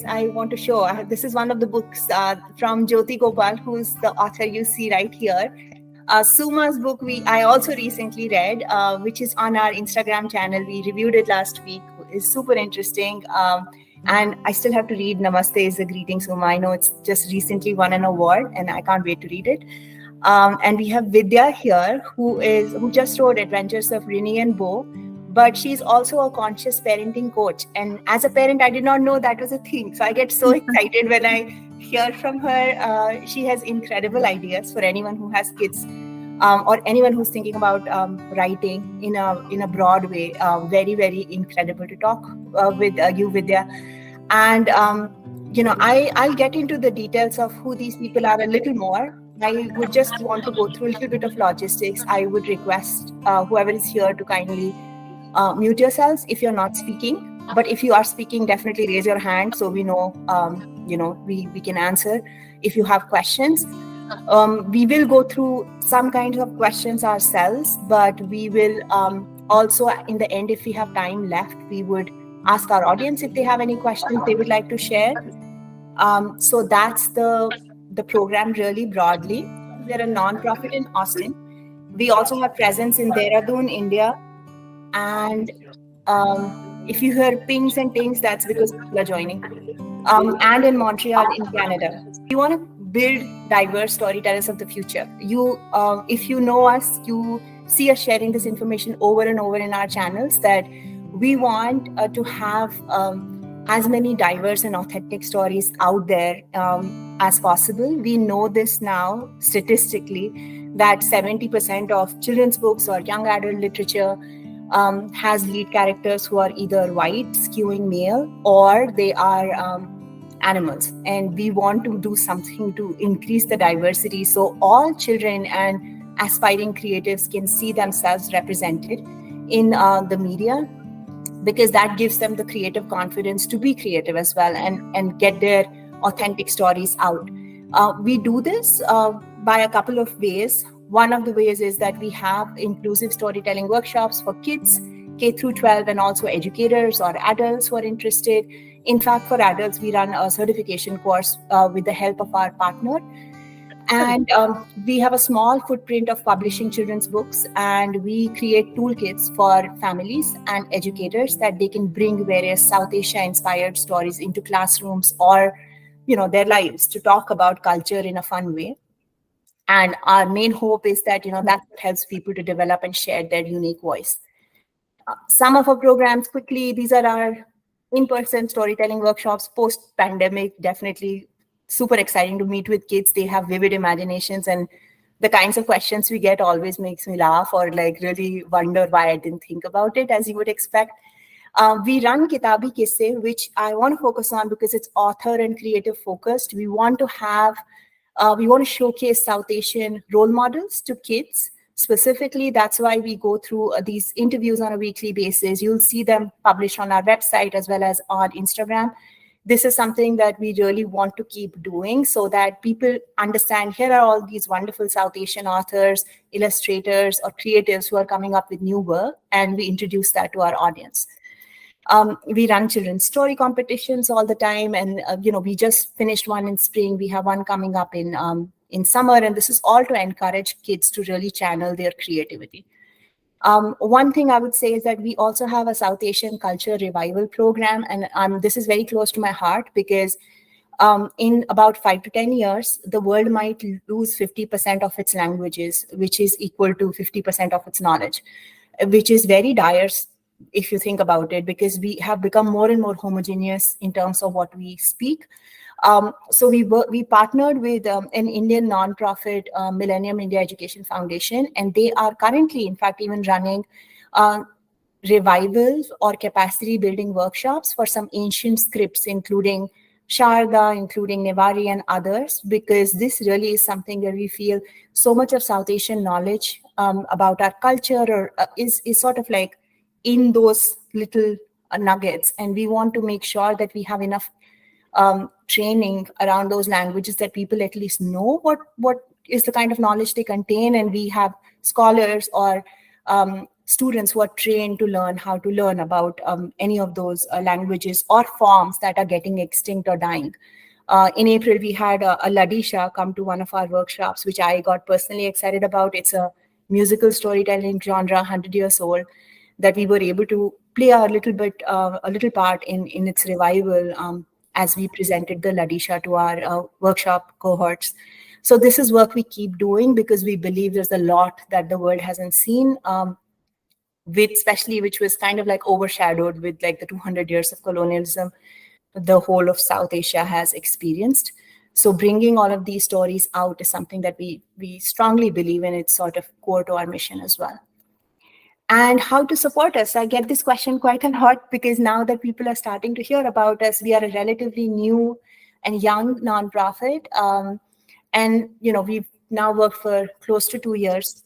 I want to show. This is one of the books from Jyoti Gopal, who's the author you see right here. Suma's book I also recently read, which is on our Instagram channel. We reviewed it last week. It's super interesting. And I still have to read Namaste is a greeting, Suma. I know it's just recently won an award and I can't wait to read it. And we have Vidya here, who just wrote Adventures of Rinni and Bo, but she's also a conscious parenting coach. And as a parent, I did not know that was a thing. So I get so excited when I hear from her. She has incredible ideas for anyone who has kids, or anyone who's thinking about writing in a broad way. Very, very incredible to talk with you, Vidya. And I'll get into the details of who these people are a little more. I would just want to go through a little bit of logistics. I would request whoever is here to kindly mute yourselves if you're not speaking. But if you are speaking, definitely raise your hand so we know, we can answer if you have questions. We will go through some kinds of questions ourselves, but we will also, in the end, if we have time left, we would ask our audience if they have any questions they would like to share. So that's the program really broadly. We're a non-profit in Austin. We also have presence in Dehradun, India. And if you hear pings and tings, that's because people are joining. And in Montreal, in Canada. We want to build diverse storytellers of the future. If you know us, you see us sharing this information over and over in our channels, that we want to have as many diverse and authentic stories out there as possible. We know this now statistically, that 70% of children's books or young adult literature has lead characters who are either white, skewing male, or they are animals. And we want to do something to increase the diversity so all children and aspiring creatives can see themselves represented in the media, because that gives them the creative confidence to be creative as well and get their authentic stories out. We do this by a couple of ways. One of the ways is that we have inclusive storytelling workshops for kids, K through 12, and also educators or adults who are interested. In fact, for adults, we run a certification course with the help of our partner. And we have a small footprint of publishing children's books, and we create toolkits for families and educators that they can bring various South Asia-inspired stories into classrooms or, their lives to talk about culture in a fun way. And our main hope is that, that helps people to develop and share their unique voice. Some of our programs, quickly, these are our in-person storytelling workshops post-pandemic. Definitely super exciting to meet with kids. They have vivid imaginations, and the kinds of questions we get always makes me laugh or really wonder why I didn't think about it, as you would expect. We run Kitabi Kisse, which I want to focus on because it's author and creative focused. We want to showcase South Asian role models to kids. Specifically, that's why we go through these interviews on a weekly basis. You'll see them published on our website as well as on Instagram. This is something that we really want to keep doing so that people understand here are all these wonderful South Asian authors, illustrators, or creatives who are coming up with new work, and we introduce that to our audience. We run children's story competitions all the time, and we just finished one in spring. We have one coming up in summer, and this is all to encourage kids to really channel their creativity. One thing I would say is that we also have a South Asian culture revival program, and this is very close to my heart because in about 5 to 10 years, the world might lose 50% of its languages, which is equal to 50% of its knowledge, which is very dire if you think about it, because we have become more and more homogeneous in terms of what we speak. So we partnered with an Indian nonprofit, Millennium India Education Foundation, and they are currently, in fact, even running revivals or capacity building workshops for some ancient scripts, including Sharda, including Nevari and others, because this really is something where we feel so much of South Asian knowledge about our culture is sort of like in those little nuggets, and we want to make sure that we have enough training around those languages that people at least know what is the kind of knowledge they contain, and we have scholars or students who are trained to learn how to learn about any of those languages or forms that are getting extinct or dying. In April, we had a Ladisha come to one of our workshops, which I got personally excited about. It's a musical storytelling genre, 100 years old, that we were able to play a little part in its revival as we presented the Ladisha to our workshop cohorts. So this is work we keep doing because we believe there's a lot that the world hasn't seen, with especially which was kind of like overshadowed with like the 200 years of colonialism the whole of South Asia has experienced. So bringing all of these stories out is something that we strongly believe in. It's sort of core to our mission as well. And how to support us? I get this question quite a lot because now that people are starting to hear about us, we are a relatively new and young nonprofit. And, we've now worked for close to 2 years.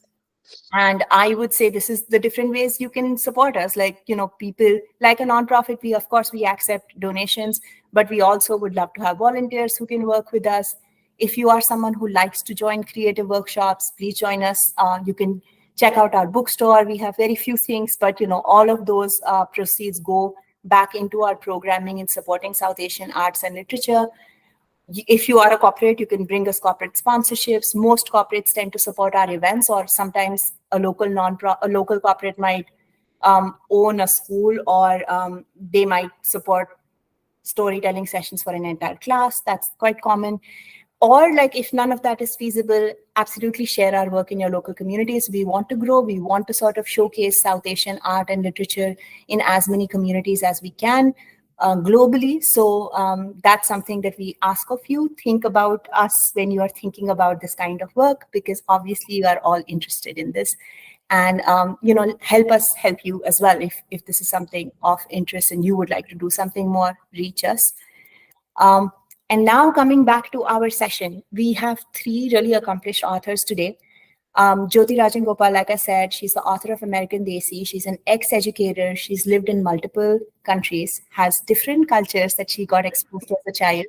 And I would say this is the different ways you can support us. Like, people like a nonprofit, we accept donations, but we also would love to have volunteers who can work with us. If you are someone who likes to join creative workshops, please join us. You can check out our bookstore. We have very few things, but, all of those proceeds go back into our programming in supporting South Asian arts and literature. If you are a corporate, you can bring us corporate sponsorships. Most corporates tend to support our events, or sometimes a local corporate might own a school, or they might support storytelling sessions for an entire class. That's quite common. Or like if none of that is feasible, absolutely share our work in your local communities. We want to grow. We want to sort of showcase South Asian art and literature in as many communities as we can. Globally. So that's something that we ask of you. Think about us when you are thinking about this kind of work, because obviously you are all interested in this. And, help us help you as well. If this is something of interest and you would like to do something more, reach us. And now coming back to our session, we have 3 really accomplished authors today. Jyoti Gopal, like I said, she's the author of American Desi. She's an ex-educator. She's lived in multiple countries, has different cultures that she got exposed to as a child.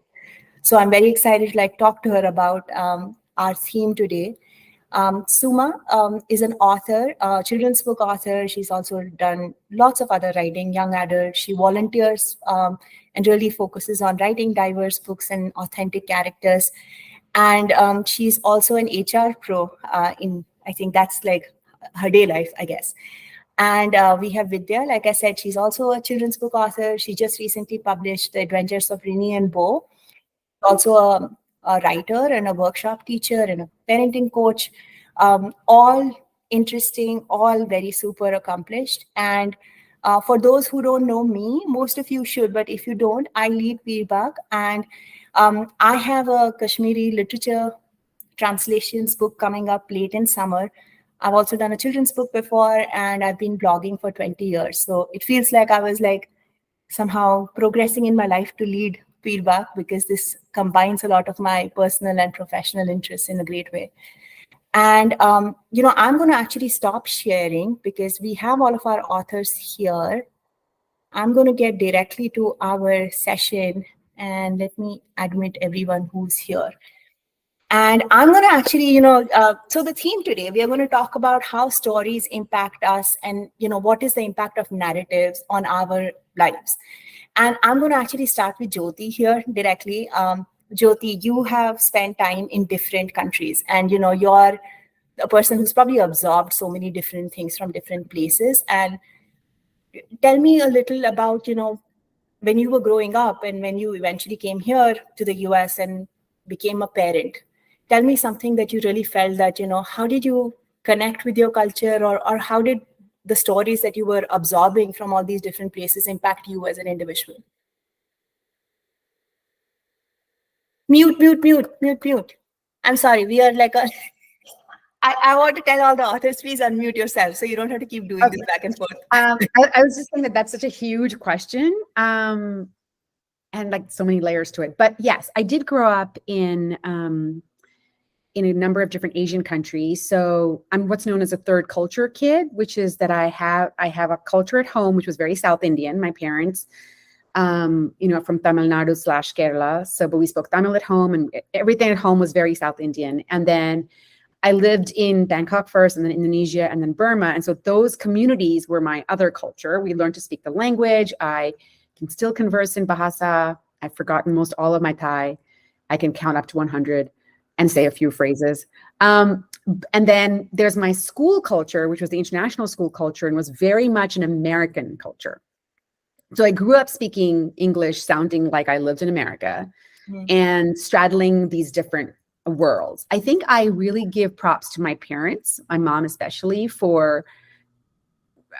So I'm very excited to talk to her about our theme today. Suma is an author, children's book author. She's also done lots of other writing, young adult. She volunteers and really focuses on writing diverse books and authentic characters. And she's also an HR pro I think that's like her day life, I guess. And we have Vidya, like I said, she's also a children's book author. She just recently published The Adventures of Rinni and Bo. Also a writer and a workshop teacher and a parenting coach. All interesting, all very super accomplished. And for those who don't know me, most of you should, but if you don't, I lead Peerbagh, and I have a Kashmiri literature translations book coming up late in summer. I've also done a children's book before, and I've been blogging for 20 years. So it feels like I was somehow progressing in my life to lead Peerbagh, because this combines a lot of my personal and professional interests in a great way. And, I'm going to actually stop sharing because we have all of our authors here. I'm going to get directly to our session, and let me admit everyone who's here. And I'm going to actually, so the theme today, we are going to talk about how stories impact us and, what is the impact of narratives on our lives. And I'm going to actually start with Jyoti here directly. Jyoti, you have spent time in different countries, and, you're a person who's probably absorbed so many different things from different places. And tell me a little about, when you were growing up and when you eventually came here to the US and became a parent. Tell me something that you really felt that, how did you connect with your culture, or how did the stories that you were absorbing from all these different places impact you as an individual? Mute. I'm sorry, we are like I want to tell all the authors, please unmute yourself so you don't have to keep doing this back and forth. I was just saying that's such a huge question, and so many layers to it. But yes, I did grow up in a number of different Asian countries. So I'm what's known as a third culture kid, which is that I have a culture at home, which was very South Indian. My parents, from Tamil Nadu / Kerala. So, but we spoke Tamil at home, and everything at home was very South Indian. And then I lived in Bangkok first, and then Indonesia, and then Burma. And so those communities were my other culture. We learned to speak the language. I can still converse in Bahasa. I've forgotten most all of my Thai. I can count up to 100 and say a few phrases. And then there's my school culture, which was the international school culture and was very much an American culture. So I grew up speaking English, sounding like I lived in America, and straddling these different worlds. I think I really give props to my parents, my mom especially, for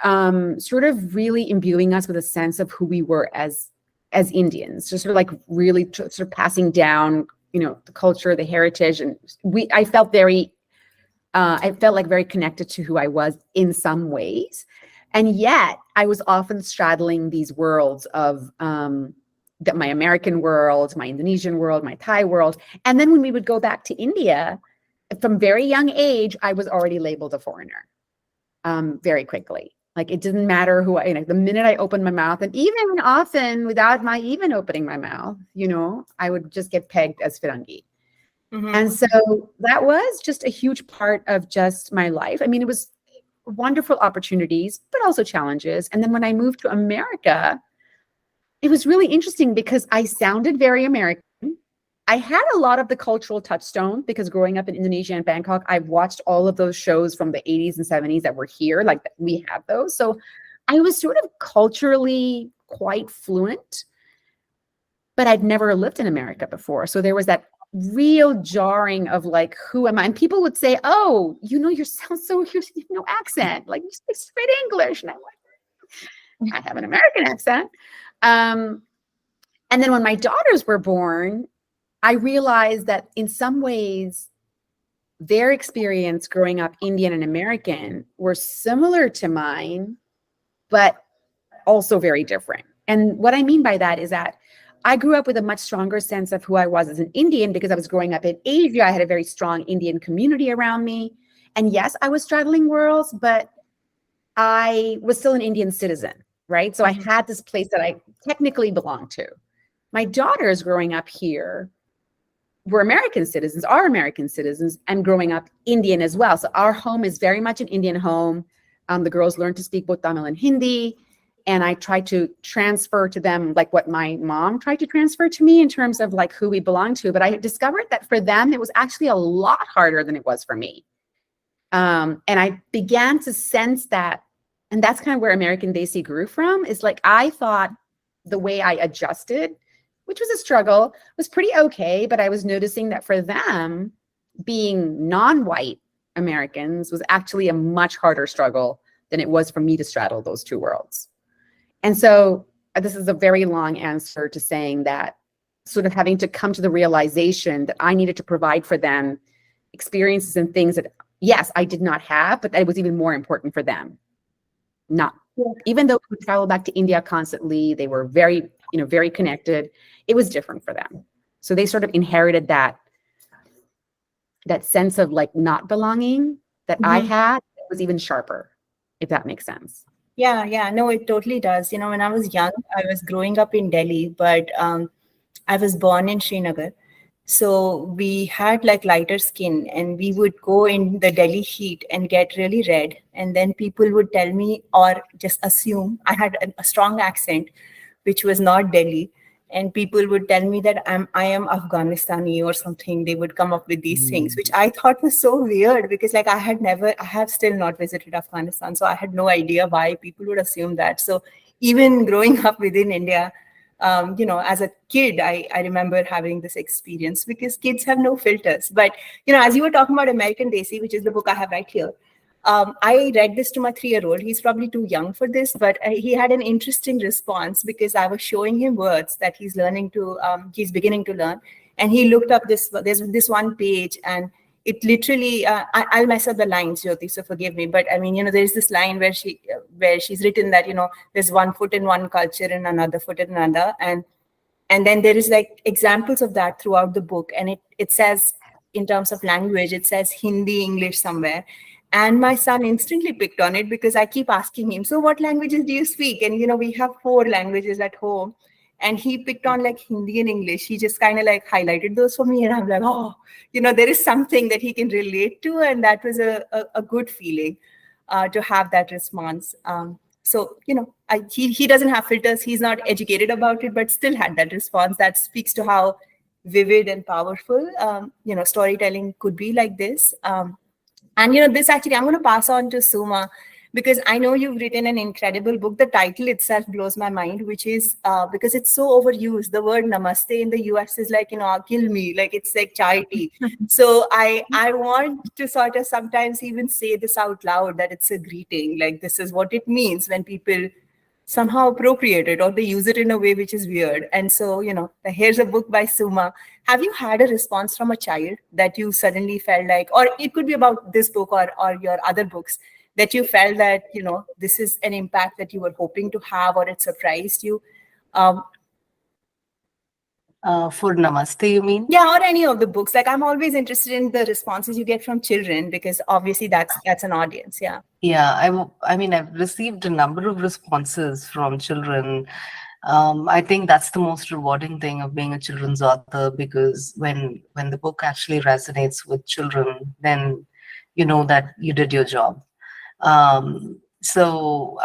sort of really imbuing us with a sense of who we were as Indians, just sort of like really sort of passing down, the culture, the heritage. And I felt like very connected to who I was in some ways. And yet I was often straddling these worlds of my American world, my Indonesian world, my Thai world. And then when we would go back to India, from very young age, I was already labeled a foreigner very quickly. Like it didn't matter who the minute I opened my mouth, and even often without my even opening my mouth, I would just get pegged as Firangi. And so that was just a huge part of just my life. I mean, it was wonderful opportunities, but also challenges. And then when I moved to America, it was really interesting because I sounded very American. I had a lot of the cultural touchstone because growing up in Indonesia and Bangkok, I've watched all of those shows from the 80s and 70s that were here, like we have those. So I was sort of culturally quite fluent, but I'd never lived in America before. So there was that real jarring of like, who am I? And people would say, oh, you sound so, you have no accent, like you speak straight English. And I'm like, I have an American accent. And then when my daughters were born, I realized that in some ways, their experience growing up Indian and American were similar to mine, but also very different. And what I mean by that is that I grew up with a much stronger sense of who I was as an Indian because I was growing up in Asia. I had a very strong Indian community around me. And yes, I was straddling worlds, but I was still an Indian citizen, right? So I had this place that I technically belonged to. My daughters growing up here were American citizens, are American citizens, and growing up Indian as well. So our home is very much an Indian home. The girls learned to speak both Tamil and Hindi. And I tried to transfer to them like what my mom tried to transfer to me in terms of like who we belong to. But I discovered that for them, it was actually a lot harder than it was for me. And I began to sense that, and that's kind of where American Desi grew from, is like I thought the way I adjusted, which was a struggle, was pretty okay. But I was noticing that for them, being non-white Americans was actually a much harder struggle than it was for me to straddle those two worlds. And so this is a very long answer to saying that sort of having to come to the realization that I needed to provide for them experiences and things that, yes, I did not have, but that it was even more important for them. Even though we traveled back to India constantly, they were very, very connected. It was different for them. So they sort of inherited that sense of like not belonging that I had. It was even sharper, if that makes sense. Yeah, no, it totally does. When I was young, I was growing up in Delhi, but I was born in Srinagar. So we had like lighter skin and we would go in the Delhi heat and get really red. And then people would tell me or just assume I had a strong accent, which was not Delhi. And people would tell me that I am Afghanistani or something. They would come up with these things, which I thought was so weird because like I have still not visited Afghanistan. So I had no idea why people would assume that. So even growing up within India, as a kid, I remember having this experience because kids have no filters. But, as you were talking about American Desi, which is the book I have right here, I read this to my 3-year-old. He's probably too young for this, but he had an interesting response because I was showing him words that he's beginning to learn. And he looked up there's this one page and it literally, I'll mess up the lines, Jyoti, so forgive me. But I mean, there's this line where she's written that, there's one foot in one culture and another foot in another. And then there is like examples of that throughout the book. And it says, in terms of language, it says Hindi, English somewhere. And my son instantly picked on it because I keep asking him, so what languages do you speak? And, we have 4 languages at home. and he picked on like Hindi and English. He just kind of like highlighted those for me, and I'm like, oh, there is something that he can relate to, and that was a good feeling to have that response. So he doesn't have filters. He's not educated about it, but still had that response. That speaks to how vivid and powerful storytelling could be like this. And this actually, I'm going to pass on to Suma, because I know you've written an incredible book. The title itself blows my mind, which is because it's so overused. The word namaste in the US is like, kill me, like it's like chai tea. So I want to sort of sometimes even say this out loud, that it's a greeting. Like, this is what it means when people somehow appropriate it, or they use it in a way which is weird. And so, here's a book by Suma. Have you had a response from a child that you suddenly felt like, or it could be about this book or your other books, that you felt that, this is an impact that you were hoping to have, or it surprised you? For Namaste, you mean? Yeah, or any of the books. Like, I'm always interested in the responses you get from children, because obviously that's an audience. Yeah. Yeah, I mean, I've received a number of responses from children. I think that's the most rewarding thing of being a children's author, because when the book actually resonates with children, then you know that you did your job. So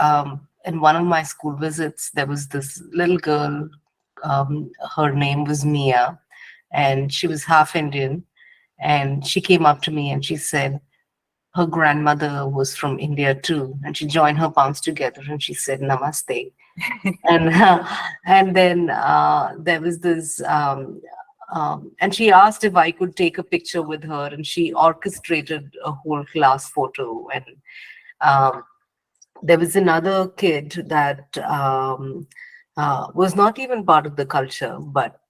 in one of my school visits, there was this little girl. Her name was Mia, and she was half Indian. And she came up to me and she said her grandmother was from India too, and she joined her palms together and she said Namaste. And then there was this, and she asked if I could take a picture with her, and she orchestrated a whole class photo. And there was another kid that was not even part of the culture, but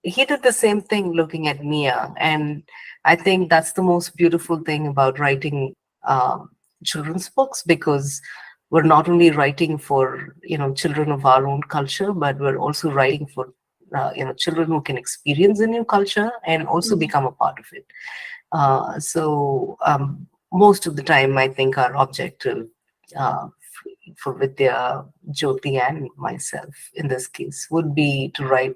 he did the same thing looking at Mia. And I think that's the most beautiful thing about writing children's books, because we're not only writing for children of our own culture, but we're also writing for children who can experience a new culture and also become a part of it. So most of the time, I think our objective for Vidya, Jyoti, and myself in this case would be to write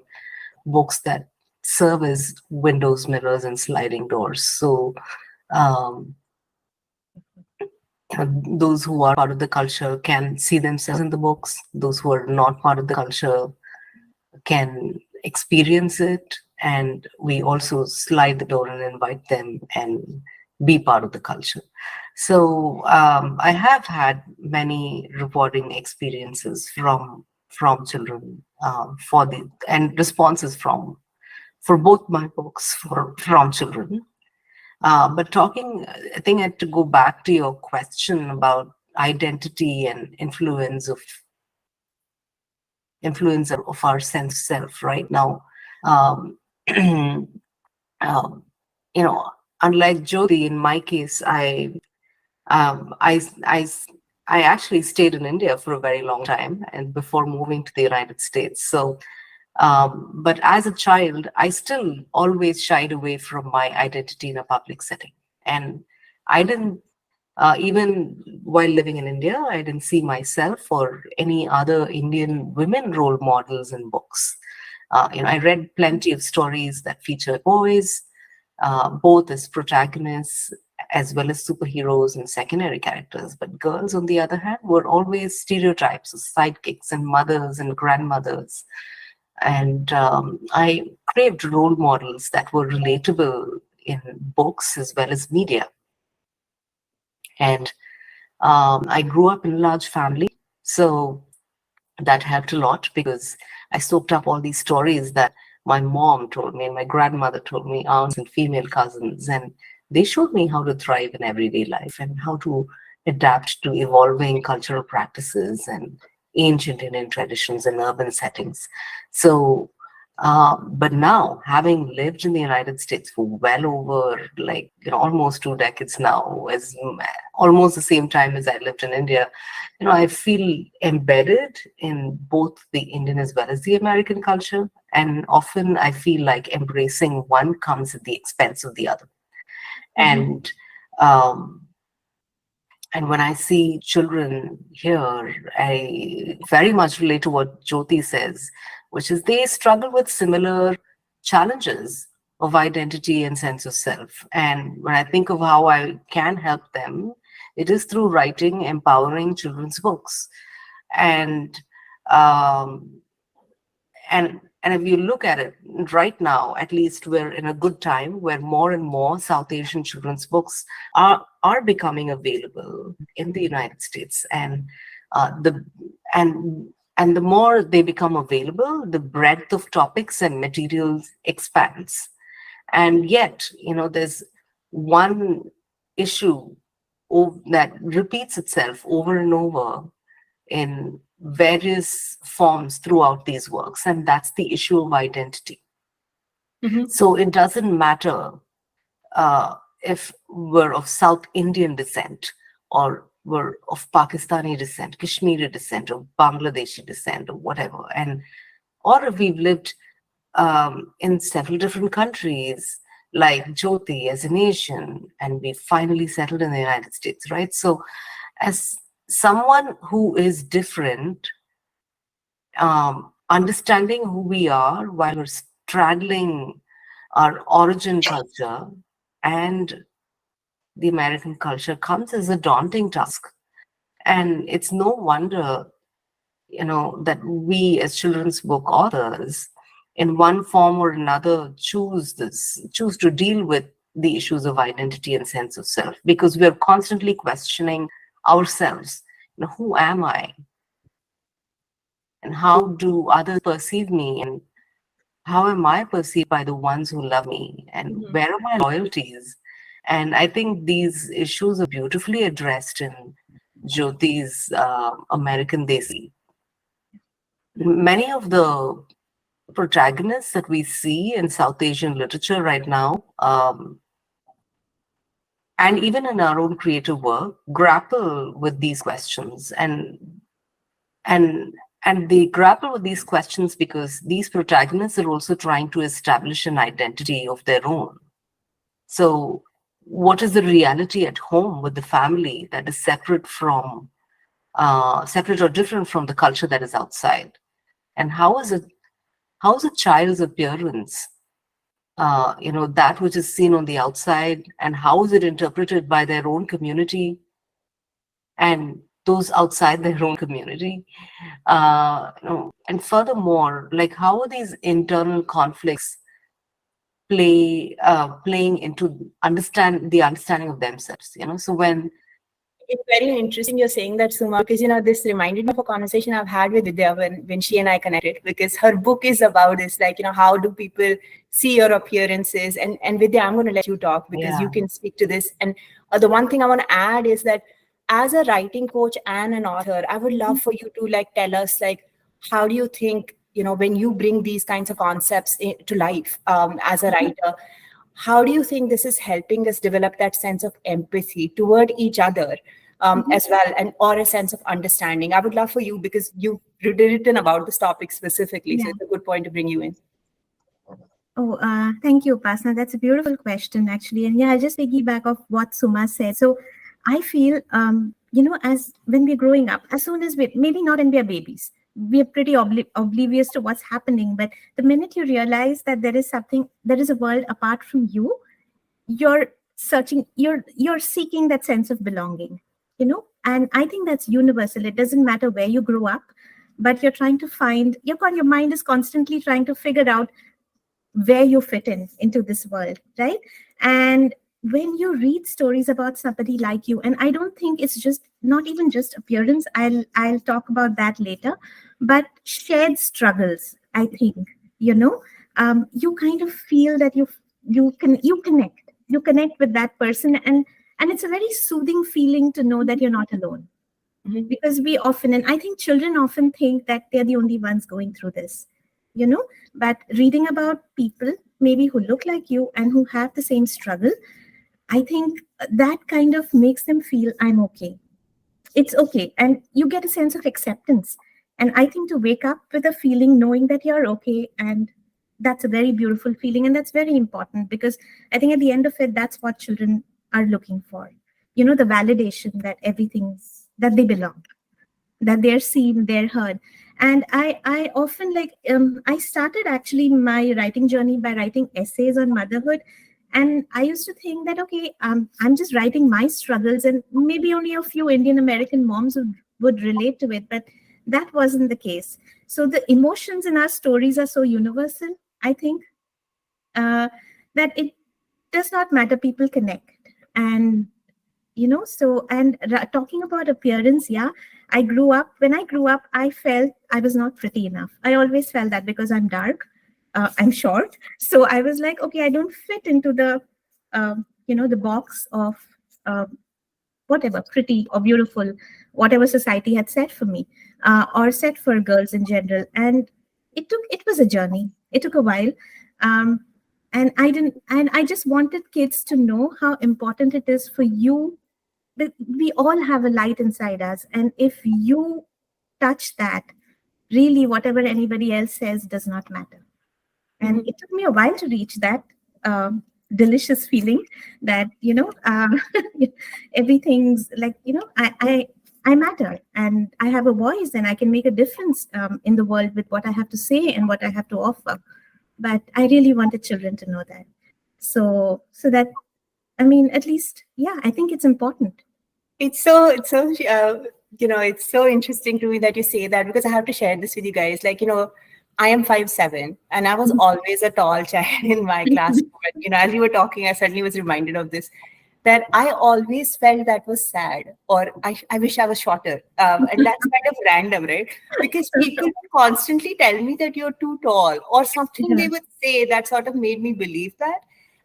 books that serve as windows, mirrors, and sliding doors. So those who are part of the culture can see themselves in the books. Those who are not part of the culture can experience it. And we also slide the door and invite them and be part of the culture. So I have had many rewarding experiences from children and responses for both my books from children. But I think I had to go back to your question about identity and influence of our sense of self right now. Unlike Jyoti, in my case, I actually stayed in India for a very long time, and before moving to the United States. So, but as a child, I still always shied away from my identity in a public setting, and I didn't. Even while living in India, I didn't see myself or any other Indian women role models in books. I read plenty of stories that featured boys, both as protagonists as well as superheroes and secondary characters. But girls, on the other hand, were always stereotypes of sidekicks and mothers and grandmothers. And I craved role models that were relatable in books as well as media. And I grew up in a large family, so that helped a lot, because I soaked up all these stories that my mom told me and my grandmother told me, aunts and female cousins, and they showed me how to thrive in everyday life and how to adapt to evolving cultural practices and ancient Indian traditions in urban settings. So, but now, having lived in the United States for well over almost 2 decades now, as almost the same time as I lived in India, I feel embedded in both the Indian as well as the American culture. And often I feel like embracing one comes at the expense of the other. And And when I see children here, I very much relate to what Jyoti says, which is they struggle with similar challenges of identity and sense of self. And when I think of how I can help them, it is through writing empowering children's books. And um, and if you look at it right now, at least we're in a good time where more and more South Asian children's books are becoming available in the United States, and the and the more they become available, the breadth of topics and materials expands. And yet, there's one issue that repeats itself over and over in various forms throughout these works, and that's the issue of identity. So it doesn't matter if we're of South Indian descent, or we're of Pakistani descent, Kashmiri descent, or Bangladeshi descent, or whatever, or if we've lived in several different countries, like Jyoti as an Asian, and we finally settled in the United States, right? So as someone who is different, understanding who we are while we're straddling our origin culture and the American culture comes as a daunting task. And it's no wonder, that we as children's book authors, in one form or another, choose to deal with the issues of identity and sense of self, because we're constantly questioning ourselves. Who am I? And how do others perceive me? And how am I perceived by the ones who love me? And where are my loyalties? And I think these issues are beautifully addressed in Jyoti's American Desi. Many of the protagonists that we see in South Asian literature right now, and even in our own creative work, grapple with these questions. And they grapple with these questions because these protagonists are also trying to establish an identity of their own. So what is the reality at home with the family that is separate or different from the culture that is outside? And how is a child's appearance, that which is seen on the outside, and how is it interpreted by their own community and those outside their own community? And furthermore, like, how are these internal conflicts playing into understanding of themselves? So when it's very interesting you're saying that, Suma, because this reminded me of a conversation I've had with Vidya when she and I connected, because her book is about this, like, how do people see your appearances? And Vidya, I'm going to let you talk because you can speak to this. And the one thing I want to add is that as a writing coach and an author, I would love for you to tell us, how do you think, when you bring these kinds of concepts to life as a writer, how do you think this is helping us develop that sense of empathy toward each other as well, or a sense of understanding? I would love for you, because you've written about this topic specifically, so it's a good point to bring you in. Oh, thank you, Upasana. That's a beautiful question, actually. And I'll just piggyback off what Suma said. So I feel, as when we're growing up, as soon as maybe not when we're babies, we're pretty oblivious to what's happening. But the minute you realize that there is a world apart from you, you're searching, you're seeking that sense of belonging, and I think that's universal. It doesn't matter where you grew up, but you're trying to find, your mind is constantly trying to figure out where you fit into this world, right? And when you read stories about somebody like you, and I don't think it's not even just appearance, I'll talk about that later, but shared struggles, I think, you kind of feel that you connect with that person, and it's a very soothing feeling to know that you're not alone. Because we often, and I think children often think that they're the only ones going through this, but reading about people maybe who look like you and who have the same struggle, I think that kind of makes them feel, I'm okay. It's okay. And you get a sense of acceptance. And I think to wake up with a feeling knowing that you're okay, and that's a very beautiful feeling. And that's very important, because I think at the end of it, that's what children are looking for. the validation that that they belong, that they're seen, they're heard. And I often I started actually my writing journey by writing essays on motherhood. And I used to think that, okay, I'm just writing my struggles, and maybe only a few Indian American moms would relate to it. But that wasn't the case. So the emotions in our stories are so universal, I think, that it does not matter. People connect. And, talking about appearance, yeah, when I grew up, I felt I was not pretty enough. I always felt that because I'm dark. I'm short, so I was like, okay, I don't fit into the the box of whatever pretty or beautiful, whatever society had set for me, or set for girls in general. And it was a journey. It took a while, and I just wanted kids to know how important it is for you, that we all have a light inside us, and if you touch that, really whatever anybody else says does not matter. And it took me a while to reach that delicious feeling that, everything's like, I matter, and I have a voice, and I can make a difference in the world with what I have to say and what I have to offer. But I really wanted children to know that. So that, at least, yeah, I think it's important. It's so interesting to me that you say that, because I have to share this with you guys. I am 5'7", and I was always a tall child in my class. But, as you were talking, I suddenly was reminded of this, that I always felt that was sad, or I wish I was shorter. And that's kind of random, right? Because people would constantly tell me that you're too tall, or something they would say that sort of made me believe that.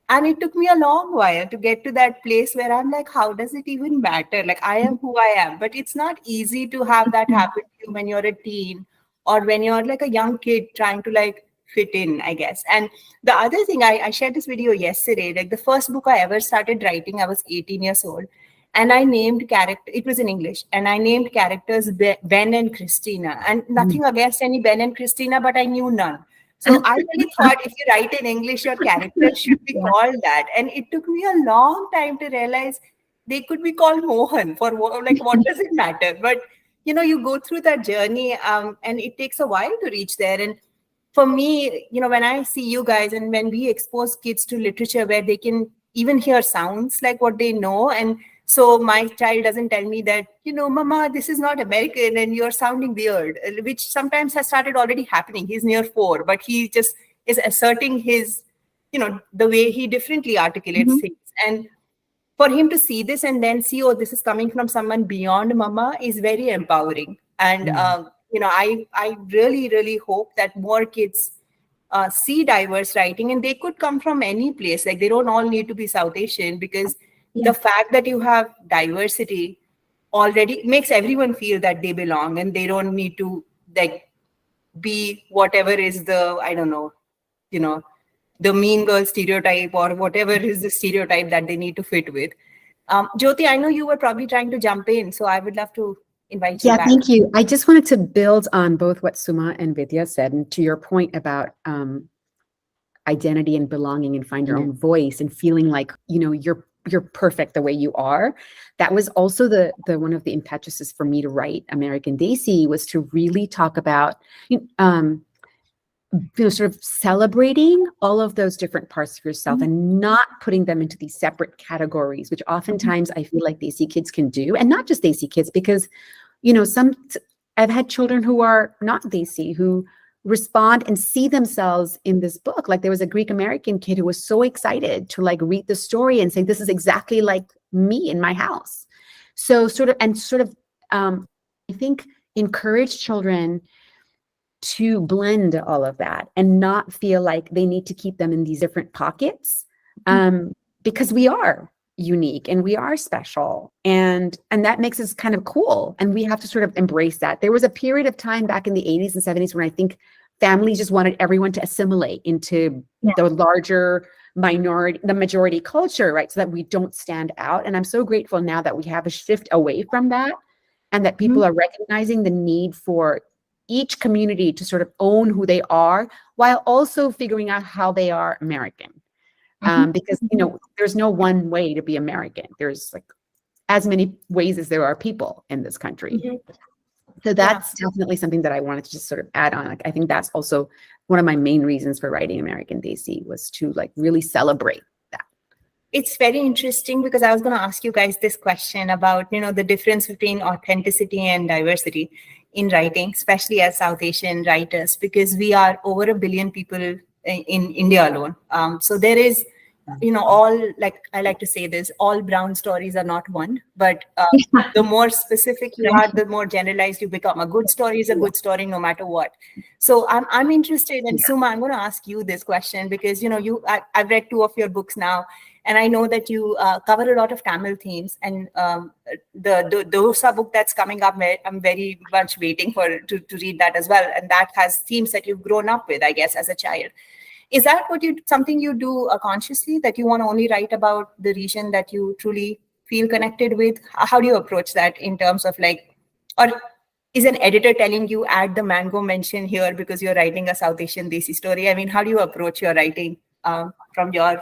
And it took me a long while to get to that place where I'm like, how does it even matter? Like, I am who I am. But it's not easy to have that happen to you when you're a teen, or when you're like a young kid trying to fit in, I guess. And the other thing, I shared this video yesterday, the first book I ever started writing, I was 18 years old. And I named it was in English, and I named characters Ben and Christina. And nothing against any Ben and Christina, but I knew none. So I really thought, if you write in English, your character should be called that. And it took me a long time to realize they could be called Mohan. For what does it matter? But you go through that journey, and it takes a while to reach there. And for me, when I see you guys, and when we expose kids to literature where they can even hear sounds like what they know, and so my child doesn't tell me that, Mama, this is not American and you're sounding weird, which sometimes has started already happening. He's near 4, but he just is asserting his, the way he differently articulates things. And for him to see this and then see, oh, this is coming from someone beyond Mama, is very empowering. And, I really, really hope that more kids see diverse writing, and they could come from any place. They don't all need to be South Asian, because the fact that you have diversity already makes everyone feel that they belong, and they don't need to be whatever is the, I don't know, the mean girl stereotype, or whatever is the stereotype that they need to fit with. Jyoti, I know you were probably trying to jump in, so I would love to invite you back. Thank you. I just wanted to build on both what Suma and Vidya said, and to your point about identity and belonging, and find your own voice, and feeling like, you're perfect the way you are. That was also the one of the impetuses for me to write American Desi, was to really talk about sort of celebrating all of those different parts of yourself, and not putting them into these separate categories, which oftentimes I feel like Desi kids can do. And not just Desi kids, because I've had children who are not Desi, who respond and see themselves in this book. Like, there was a Greek American kid who was so excited to read the story and say, this is exactly like me in my house. So I think encourage children to blend all of that, and not feel like they need to keep them in these different pockets, because we are unique and we are special, and that makes us kind of cool, and we have to sort of embrace that. There was a period of time back in the 80s and 70s when I think families just wanted everyone to assimilate into the larger the majority culture, right? So that we don't stand out. And I'm so grateful now that we have a shift away from that, and that people are recognizing the need for each community to sort of own who they are, while also figuring out how they are American. Because, there's no one way to be American. There's as many ways as there are people in this country. Mhm. So that's definitely something that I wanted to just sort of add on. Like, I think that's also one of my main reasons for writing American Desi, was to like really celebrate that. It's very interesting because I was going to ask you guys this question about, the difference between authenticity and diversity in writing, especially as South Asian writers, because we are over 1 billion people in India alone. So there is, like I like to say this, all brown stories are not one, but the more specific you are, the more generalized you become. A good story is a good story no matter what. So I'm interested, and Suma, I'm going to ask you this question because, I've read 2 of your books now, and I know that you cover a lot of Tamil themes, and the Dosa book that's coming up, I'm very much waiting to read that as well. And that has themes that you've grown up with, I guess, as a child. Is that something you do consciously, that you want to only write about the region that you truly feel connected with? How do you approach that in terms of or is an editor telling you add the mango mention here because you're writing a South Asian Desi story? I mean, how do you approach your writing from your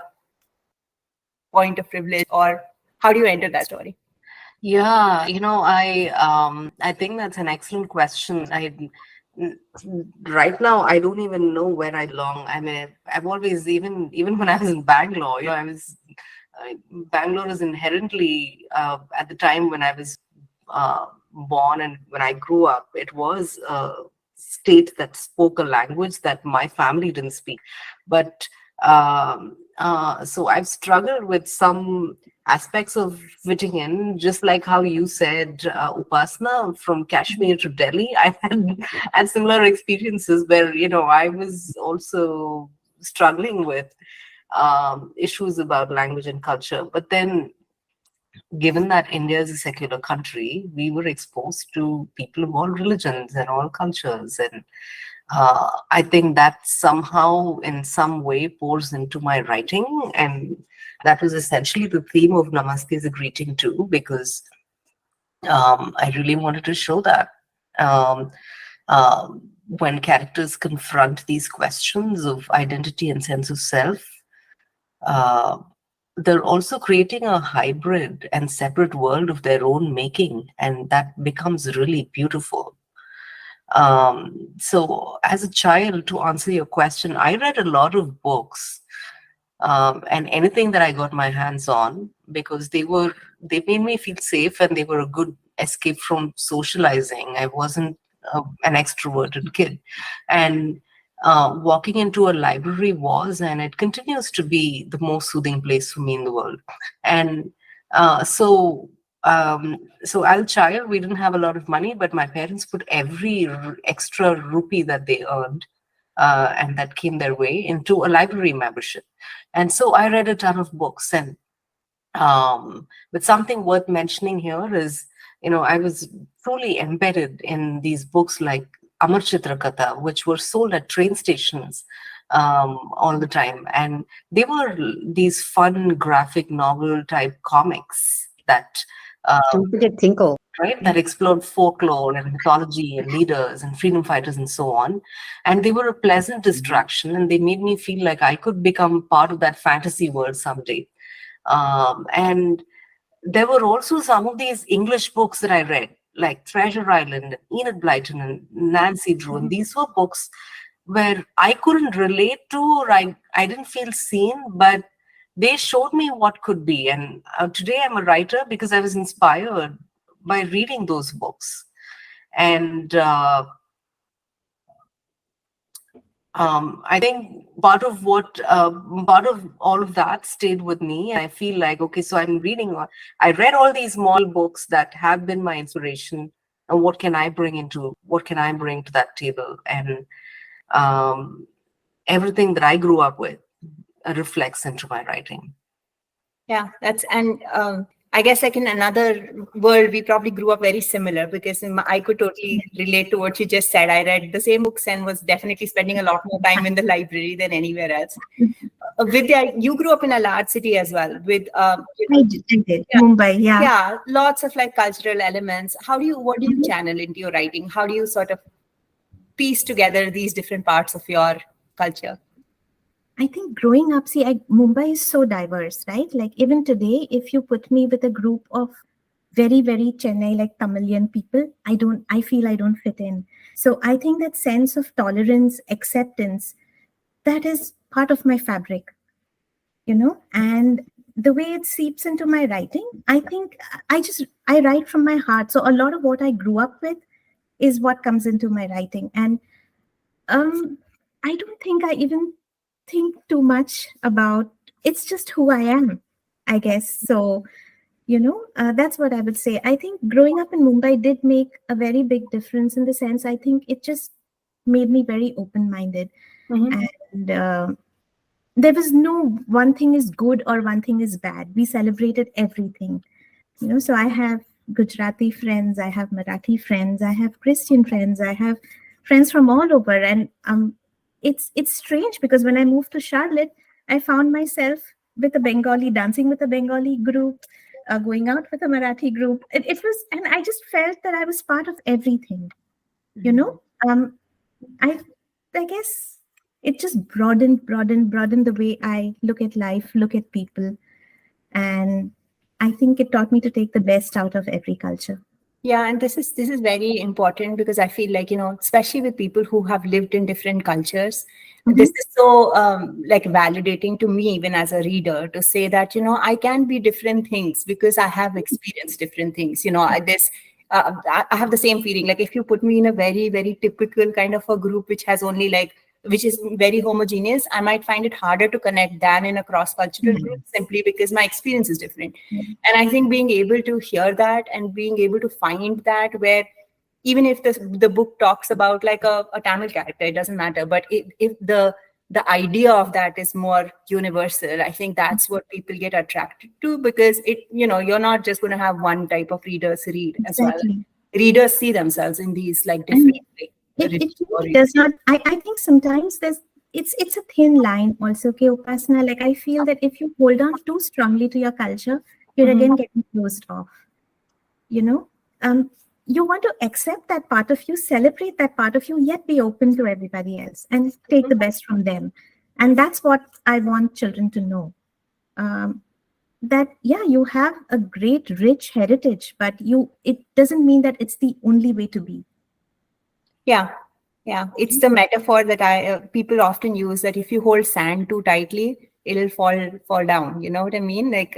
point of privilege, or how do you enter that story? Yeah, I think that's an excellent question. Right now, I don't even know where I belong. I mean, I've always, even when I was in Bangalore, Bangalore is inherently, at the time when I was born and when I grew up, it was a state that spoke a language that my family didn't speak. But so I've struggled with some aspects of fitting in, just like how you said, Upasana, from Kashmir to Delhi. I had similar experiences where, I was also struggling with issues about language and culture. But then, given that India is a secular country, we were exposed to people of all religions and all cultures. And I think that somehow, in some way, pours into my writing. And that was essentially the theme of Namaste as a greeting too, because I really wanted to show that when characters confront these questions of identity and sense of self, they're also creating a hybrid and separate world of their own making, and that becomes really beautiful. So as a child, to answer your question, I read a lot of books and anything that I got my hands on, because they made me feel safe, and they were a good escape from socializing. I wasn't an extroverted kid, and walking into a library was, and it continues to be, the most soothing place for me in the world. And so as a child, we didn't have a lot of money, but my parents put every extra rupee that they earned and that came their way into a library membership. And so I read a ton of books. And but something worth mentioning here is, I was truly embedded in these books like Amar Chitra Katha, which were sold at train stations all the time. And they were these fun graphic novel type comics that Don't forget Tinkle. Right, that explored folklore and mythology and leaders and freedom fighters and so on. And they were a pleasant distraction, and they made me feel like I could become part of that fantasy world someday. And there were also some of these English books that I read, like Treasure Island, Enid Blyton, and Nancy Drew. And these were books where I couldn't relate to, or I didn't feel seen, but they showed me what could be. And today I'm a writer because I was inspired by reading those books. And I think part of all of that stayed with me. I feel like, okay, so I read all these small books that have been my inspiration, and what can I bring to that table? And everything that I grew up with reflects into my writing. Yeah, I guess like in another world, we probably grew up very similar, because I could totally relate to what you just said. I read the same books and was definitely spending a lot more time in the library than anywhere else. Vidya, you grew up in a large city as well with I did. Mumbai, yeah. Yeah, lots of like cultural elements. What do you channel into your writing? How do you sort of piece together these different parts of your culture? I think growing up, Mumbai is so diverse, right? Like even today, if you put me with a group of very, very Chennai, like Tamilian people, I feel I don't fit in. So I think that sense of tolerance, acceptance, that is part of my fabric, and the way it seeps into my writing, I think I write from my heart. So a lot of what I grew up with is what comes into my writing. And I don't think I even think too much about, it's just who I am, I guess. So, that's what I would say. I think growing up in Mumbai did make a very big difference, in the sense, I think it just made me very open-minded. Mhm. And there was no one thing is good or one thing is bad. We celebrated everything. So I have Gujarati friends, I have Marathi friends, I have Christian friends, I have friends from all over. And it's strange, because when I moved to Charlotte, I found myself with a Bengali, dancing with a Bengali group, going out with a Marathi group. It was, and I just felt that I was part of everything. I guess it just broadened the way I look at life, look at people. And I think it taught me to take the best out of every culture. Yeah, and this is very important, because I feel like, especially with people who have lived in different cultures, this is so like validating to me, even as a reader, to say that, I can be different things because I have experienced different things. I have the same feeling. Like, if you put me in a very, very typical kind of a group, which is very homogeneous, I might find it harder to connect than in a cross-cultural group, simply because my experience is different. And I think being able to hear that and being able to find that, where even if the book talks about like a Tamil character, it doesn't matter. But if the idea of that is more universal, I think that's what people get attracted to, because you're not just going to have one type of readers read as well. Readers see themselves in these like different. It really does not. I think sometimes it's a thin line also, okay, Upasana. Like, I feel that if you hold on too strongly to your culture, you're again getting closed off. You want to accept that part of you, celebrate that part of you, yet be open to everybody else and take the best from them. And that's what I want children to know. That, yeah, you have a great, rich heritage, but it doesn't mean that it's the only way to be. Yeah. It's the metaphor that people often use, that if you hold sand too tightly, it'll fall down. You know what I mean? Like,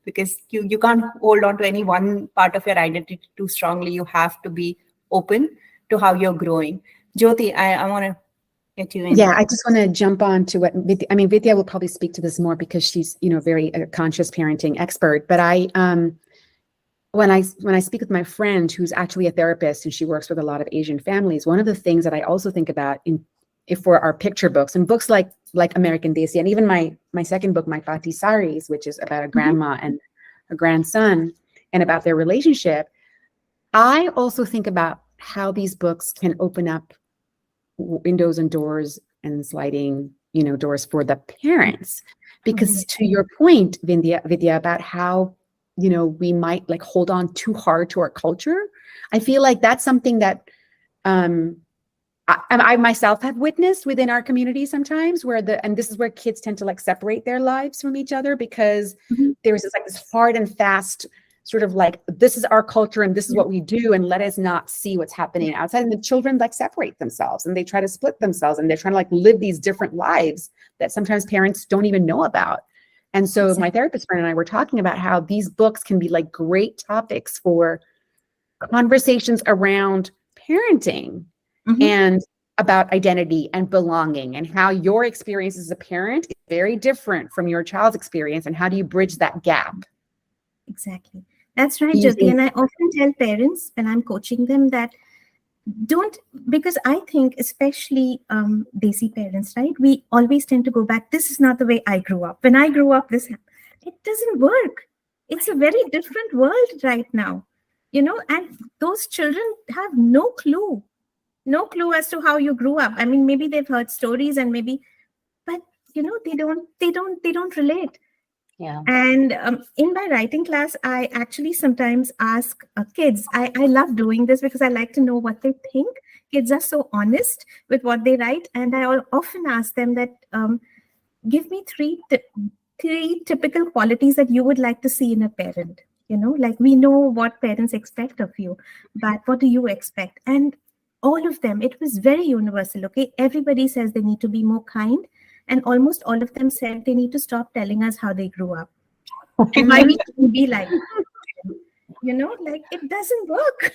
because you can't hold on to any one part of your identity too strongly. You have to be open to how you're growing. Jyoti, I want to get you in. Yeah, I just want to jump on to what Vidya will probably speak to this more, because she's very conscious parenting expert. But when I speak with my friend, who's actually a therapist and she works with a lot of Asian families, one of the things that I also think about if for our picture books and books like American Desi, and even my second book, My Fati Saris, which is about a grandma and a grandson and about their relationship, I also think about how these books can open up windows and doors and sliding, doors for the parents. Because to your point, Vidya, about how we might like hold on too hard to our culture. I feel like that's something that I myself have witnessed within our community sometimes, and this is where kids tend to like separate their lives from each other, because there's this hard and fast sort of like, this is our culture and this is what we do, and let us not see what's happening outside. And the children like separate themselves and they try to split themselves, and they're trying to like live these different lives that sometimes parents don't even know about. And so my therapist friend and I were talking about how these books can be like great topics for conversations around parenting and about identity and belonging, and how your experience as a parent is very different from your child's experience, and how do you bridge that gap? Exactly. That's right, Jyoti. And I often tell parents when I'm coaching them that because I think especially Desi parents, right? We always tend to go back. This is not the way I grew up. When I grew up, it doesn't work. It's a very different world right now, and those children have no clue as to how you grew up. I mean, maybe they've heard stories but they don't relate. Yeah. And in my writing class, I actually sometimes ask kids. I love doing this because I like to know what they think. Kids are so honest with what they write. And I often ask them that, give me three typical qualities that you would like to see in a parent. Like we know what parents expect of you, but what do you expect? And all of them, it was very universal. Okay, everybody says they need to be more kind, and almost all of them said they need to stop telling us how they grew up and why we shouldn't be like like it doesn't work.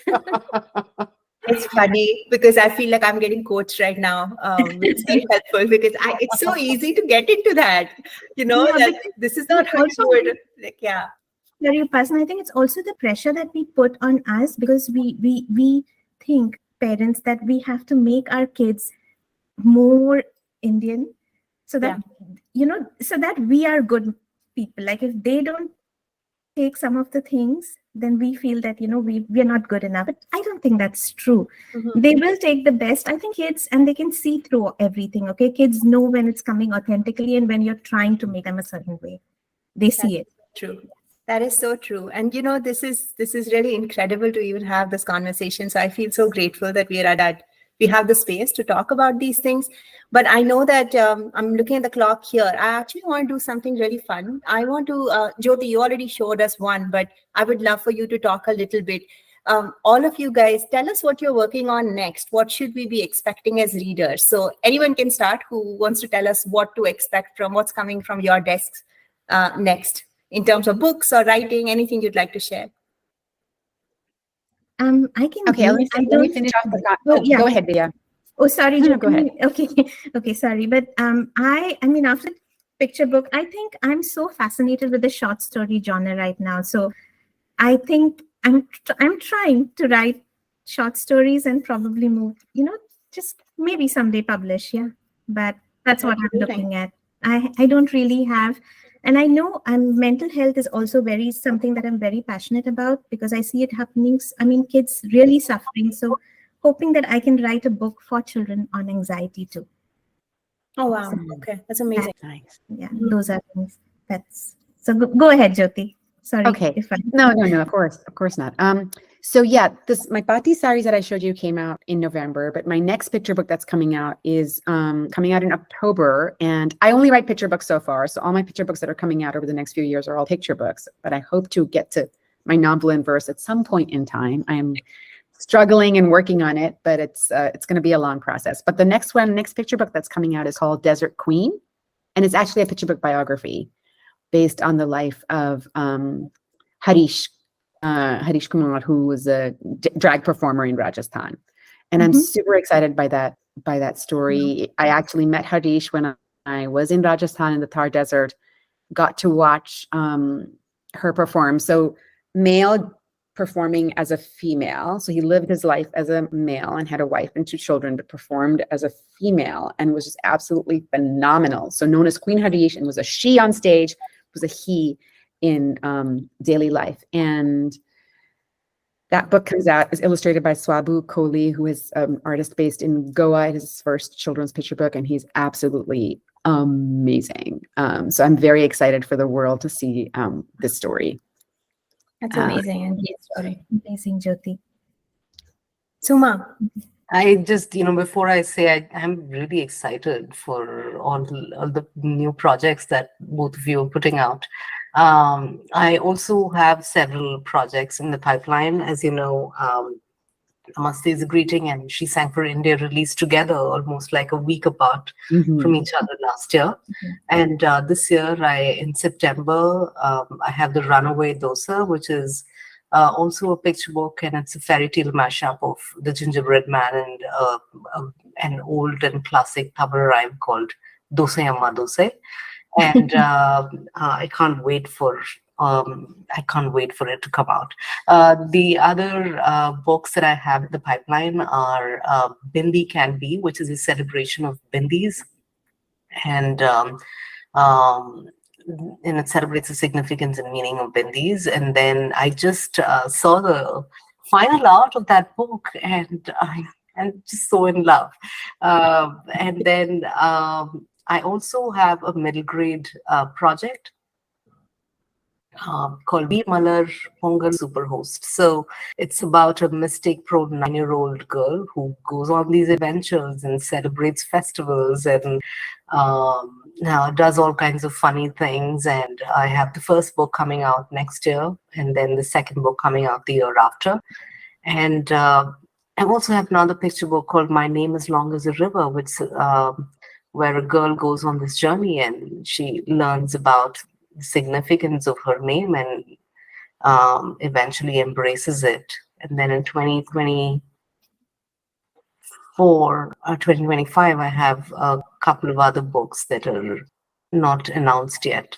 It's funny because I feel like I'm getting coached right now, which is very helpful because it's so easy to get into that, that this is not how you do it. Like, yeah. Very personal. I think it's also the pressure that we put on us because we think, parents, that we have to make our kids more Indian so that so that we are good people. Like if they don't take some of the things, then we feel that we're not good enough. But I don't think that's true. They will take the best. I think kids, and they can see through everything. Okay, kids know when it's coming authentically and when you're trying to make them a certain way. They see it. True. That is so true. And this is really incredible to even have this conversation. So I feel so grateful that we have the space to talk about these things. But I know that I'm looking at the clock here. I actually want to do something really fun. I want to, Jyoti, you already showed us one, but I would love for you to talk a little bit. All of you guys, tell us what you're working on next. What should we be expecting as readers? So anyone can start who wants to tell us what to expect from what's coming from your desks next, in terms of books or writing, anything you'd like to share. I can. Okay, let me finish off the Go ahead, Vidya. Oh, sorry. No, go ahead. Okay, sorry. But I mean, after the picture book, I think I'm so fascinated with the short story genre right now. So I think I'm trying to write short stories and probably move, just maybe someday publish. Yeah, but that's what I'm looking at. I don't really have. And I know mental health is also something that I'm very passionate about because I see it happening. I mean, kids really suffering. So hoping that I can write a book for children on anxiety too. Oh, wow. Okay. That's amazing. Nice. Yeah, those are things. So go ahead, Jyoti. Sorry. Okay. No, of course not. So yeah, my Bhati saris that I showed you came out in November, but my next picture book that's coming out is coming out in October. And I only write picture books so far. So all my picture books that are coming out over the next few years are all picture books, but I hope to get to my novel in verse at some point in time. I'm struggling and working on it, but it's going to be a long process. But the next picture book that's coming out is called Desert Queen. And it's actually a picture book biography based on the life of Harish Kumar, who was a drag performer in Rajasthan. And I'm super excited by that story. I actually met Harish when I was in Rajasthan in the Thar Desert, got to watch her perform. So male performing as a female. So he lived his life as a male and had a wife and 2 children, but performed as a female and was just absolutely phenomenal. So known as Queen Harish, and was a she on stage, was a he in daily life. And that book comes out, is illustrated by Swabu Kohli, who is an artist based in Goa. It is his first children's picture book, and he's absolutely amazing. So I'm very excited for the world to see this story. That's amazing. And story. Amazing, Jyoti. Suma. I just, before I say, I'm really excited for all the new projects that both of you are putting out. I also have several projects in the pipeline. As you know, Namaste is a Greeting and She Sang for India released together almost like a week apart from each other last year. And this year, in September, I have The Runaway Dosa, which is also a picture book, and it's a fairy tale mashup of The Gingerbread Man and an old and classic Tamil rhyme called Dose Amma Dose. And I can't wait for it to come out. The other books that I have in the pipeline are Bindi Can Be, which is a celebration of bindis, and it celebrates the significance and meaning of bindis. And then I just saw the final art of that book, and I'm just so in love. And then I also have a middle grade project called Be Malar Pongal Superhost. So it's about a mistake-prone 9-year-old girl who goes on these adventures and celebrates festivals and Now does all kinds of funny things, and I have the first book coming out next year, and then the second book coming out the year after. And I also have another picture book called My Name is Long as a River, which where a girl goes on this journey and she learns about the significance of her name and eventually embraces it. And then in 2025, I have a couple of other books that are not announced yet.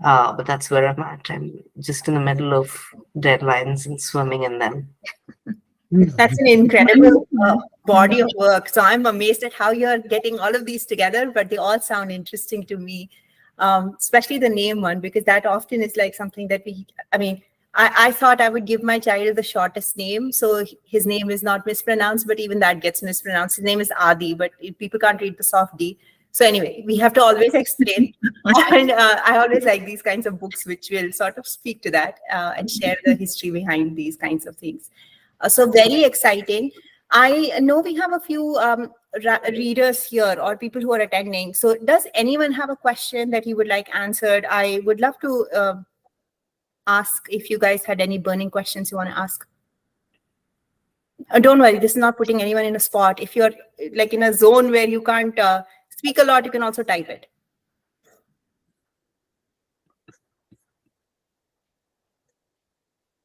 But that's where I'm at. I'm just in the middle of deadlines and swimming in them. That's an incredible body of work. So I'm amazed at how you're getting all of these together, but they all sound interesting to me, especially the name one, because that often is like something that I thought I would give my child the shortest name, so his name is not mispronounced, but even that gets mispronounced. His name is Adi, but people can't read the soft D. So anyway, we have to always explain. And I always like these kinds of books which will sort of speak to that and share the history behind these kinds of things. So very exciting. I know we have a few readers here or people who are attending. So does anyone have a question that you would like answered? I would love to ask if you guys had any burning questions you want to ask. Don't worry, this is not putting anyone in a spot. If you're like in a zone where you can't speak a lot, you can also type it.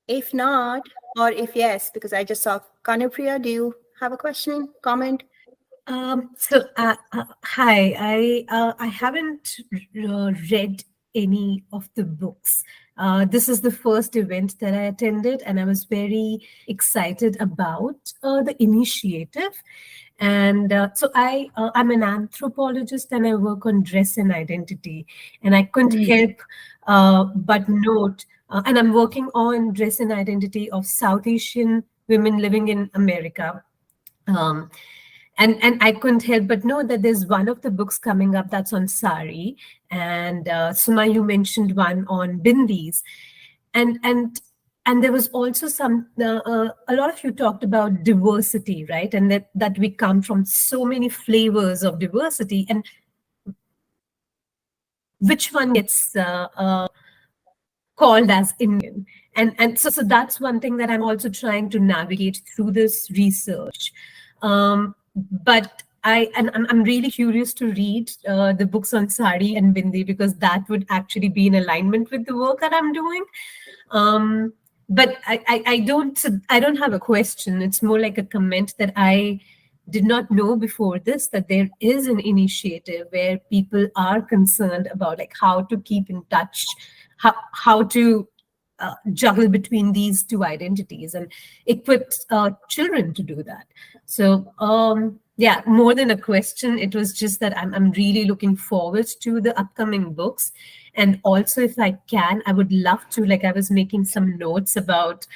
If not, or if yes, because I just saw Kanupriya, do you have a question, comment? Hi, I haven't read any of the books. This is the first event that I attended, and I was very excited about the initiative. And so I'm an anthropologist, and I work on dress and identity. And I couldn't help but note, and I'm working on dress and identity of South Asian women living in America. And I couldn't help but know that there's one of the books coming up that's on sari, and Suma, you mentioned one on bindis, and there was also some a lot of you talked about diversity, right? And that we come from so many flavors of diversity, and which one gets called as Indian, and so that's one thing that I'm also trying to navigate through this research. But I'm really curious to read the books on sari and bindi, because that would actually be in alignment with the work that I'm doing. But I don't have a question. It's more like a comment that I did not know before this, that there is an initiative where people are concerned about like how to keep in touch, how to juggle between these two identities and equip children to do that. So yeah, more than a question, it was just that I'm really looking forward to the upcoming books. And also, if I can, I would love to, like I was making some notes about